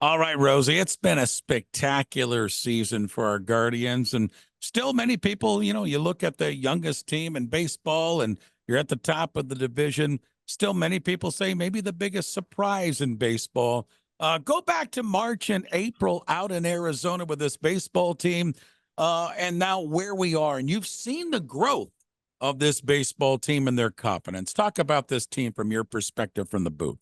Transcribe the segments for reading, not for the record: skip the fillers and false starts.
All right, Rosie, it's been a spectacular season for our Guardians. And still, many people, you look at the youngest team in baseball and you're at the top of the division. Still, many people say maybe the biggest surprise in baseball. Go back to March and April out in Arizona with this baseball team, and now where we are. And you've seen the growth of this baseball team and their confidence. Talk about this team from your perspective from the booth.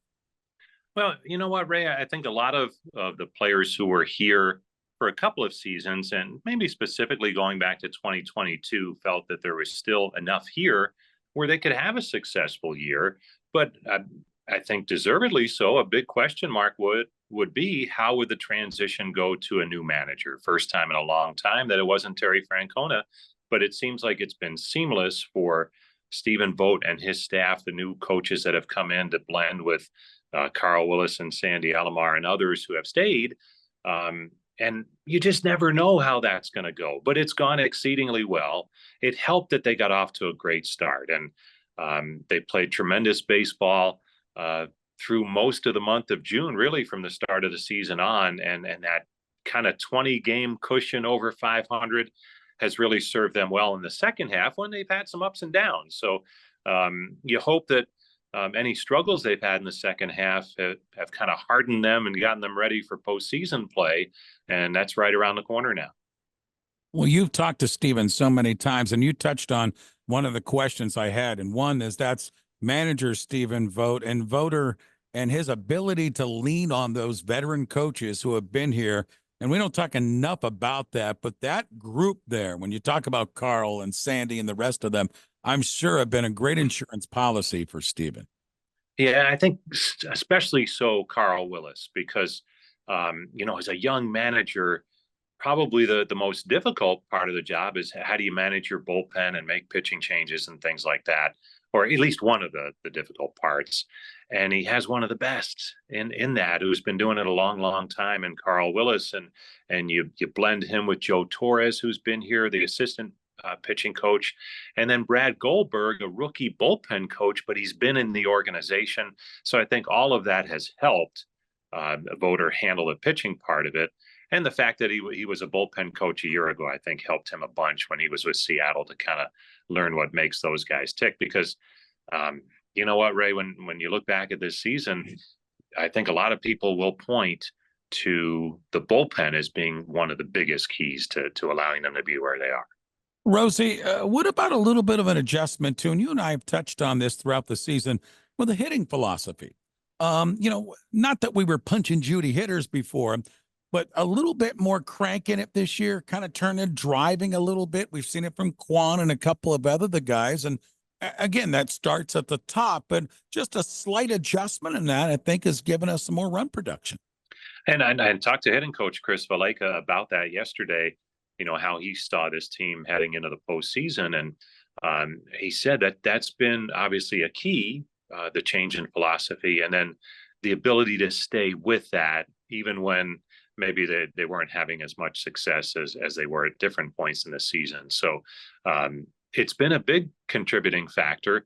Well, you know what, Ray? I think a lot of the players who were here for a couple of seasons, and maybe specifically going back to 2022, felt that there was still enough here where they could have a successful year. But I think deservedly so. A big question mark would be how would the transition go to a new manager? First time in a long time that it wasn't Terry Francona, but it seems like it's been seamless for Stephen Vogt and his staff, the new coaches that have come in to blend with Carl Willis and Sandy Alomar and others who have stayed. And you just never know how that's going to go, but it's gone exceedingly well. It helped that they got off to a great start, and they played tremendous baseball through most of the month of June, really from the start of the season on, and that kind of 20 game cushion over 500 has really served them well in the second half when they've had some ups and downs. So you hope that any struggles they've had in the second half have kind of hardened them and gotten them ready for postseason play. And that's right around the corner now. Well, you've talked to Steven so many times, and you touched on one of the questions I had. And one is that's manager Stephen Vogt and voter and his ability to lean on those veteran coaches who have been here. And we don't talk enough about that, but that group there, when you talk about Carl and Sandy and the rest of them, I'm sure have been a great insurance policy for Stephen. Yeah, I think especially so Carl Willis, because, as a young manager, probably the most difficult part of the job is how do you manage your bullpen and make pitching changes and things like that, or at least one of the difficult parts. And he has one of the best in that, who's been doing it a long, long time, in Carl Willis. And you blend him with Joe Torres, who's been here, the assistant pitching coach, and then Brad Goldberg, a rookie bullpen coach, but he's been in the organization. So I think all of that has helped Voter handle the pitching part of it. And the fact that he was a bullpen coach a year ago, I think helped him a bunch when he was with Seattle to kind of learn what makes those guys tick. Because you know what, Ray, when you look back at this season, I think a lot of people will point to the bullpen as being one of the biggest keys to allowing them to be where they are. Rosie, what about a little bit of an adjustment too? And you and I have touched on this throughout the season with a hitting philosophy. Not that we were punching Judy hitters before, but a little bit more crank in it this year, kind of turning driving a little bit. We've seen it from Quan and a couple of the guys. And again, that starts at the top, but just a slight adjustment in that, I think, has given us some more run production. And I talked to hitting coach Chris Valleca about that yesterday, how he saw this team heading into the postseason. And he said that that's been obviously a key, the change in philosophy, and then the ability to stay with that, even when maybe they weren't having as much success as they were at different points in the season. So it's been a big contributing factor.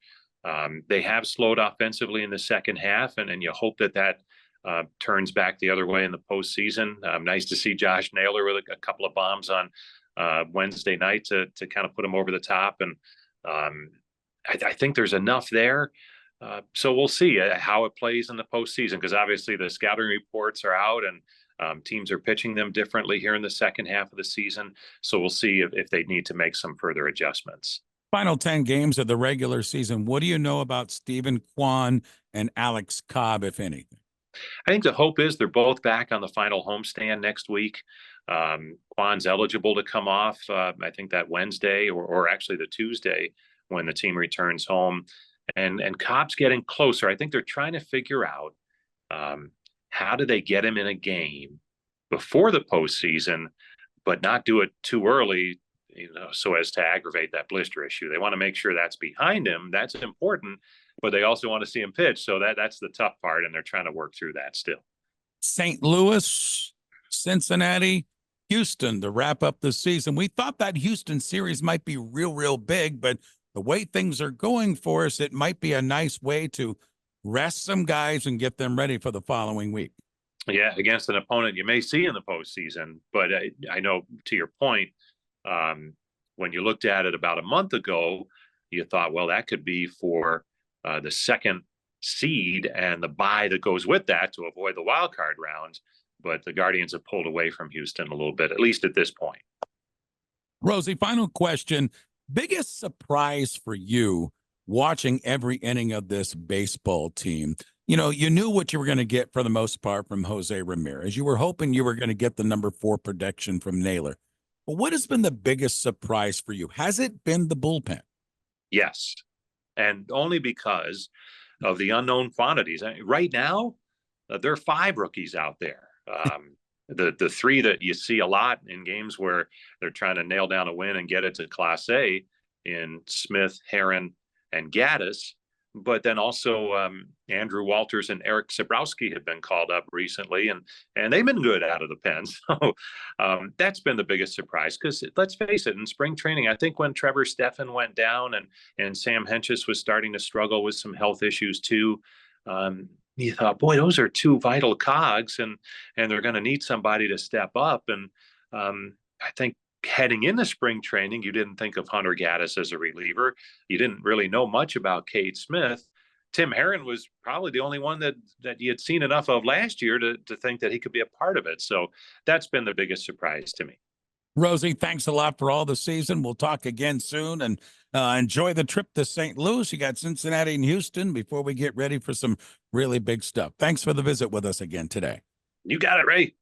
They have slowed offensively in the second half, and you hope that turns back the other way in the postseason. Nice to see Josh Naylor with a couple of bombs on Wednesday night to kind of put him over the top. And I think there's enough there. So we'll see how it plays in the postseason, because obviously the scouting reports are out and teams are pitching them differently here in the second half of the season. So we'll see if they need to make some further adjustments. Final 10 games of the regular season. What do you know about Stephen Kwan and Alex Cobb, if anything? I think the hope is they're both back on the final homestand next week. Kwan's eligible to come off, I think that Wednesday or actually the Tuesday when the team returns home. And Cobb's getting closer. I think they're trying to figure out how do they get him in a game before the postseason, but not do it too early, so as to aggravate that blister issue. They want to make sure that's behind him. That's important, but they also want to see him pitch. So that's the tough part, and they're trying to work through that still. St. Louis, Cincinnati, Houston to wrap up the season. We thought that Houston series might be real big, but the way things are going for us, it might be a nice way to rest some guys and get them ready for the following week. Yeah, against an opponent you may see in the postseason. But I know, to your point, um, when you looked at it about a month ago, you thought, well, that could be for the second seed and the bye that goes with that to avoid the wild card rounds. But the Guardians have pulled away from Houston a little bit, at least at this point. Rosie, final question. Biggest surprise for you watching every inning of this baseball team? You know, you knew what you were going to get for the most part from Jose Ramirez. You were hoping you were going to get the number 4 protection from Naylor. But what has been the biggest surprise for you? Has it been the bullpen? Yes. And only because of the unknown quantities. Right now, there are 5 rookies out there. The 3 that you see a lot in games where they're trying to nail down a win and get it to Class A in Smith, Herron, and Gaddis. But then also Andrew Walters and Eric Sabrowski have been called up recently, and they've been good out of the pen. So that's been the biggest surprise, because let's face it, in spring training, I think when Trevor Steffen went down and Sam Hentges was starting to struggle with some health issues too, you thought, boy, those are 2 vital cogs, and they're going to need somebody to step up. And I think heading into spring training, you didn't think of Hunter Gaddis as a reliever. You didn't really know much about Cade Smith. Tim Herron was probably the only one that you had seen enough of last year to think that he could be a part of it. So that's been the biggest surprise to me. Rosie, thanks a lot for all the season. We'll talk again soon, and enjoy the trip to St. Louis. You got Cincinnati and Houston before we get ready for some really big stuff. Thanks for the visit with us again today. You got it, Ray.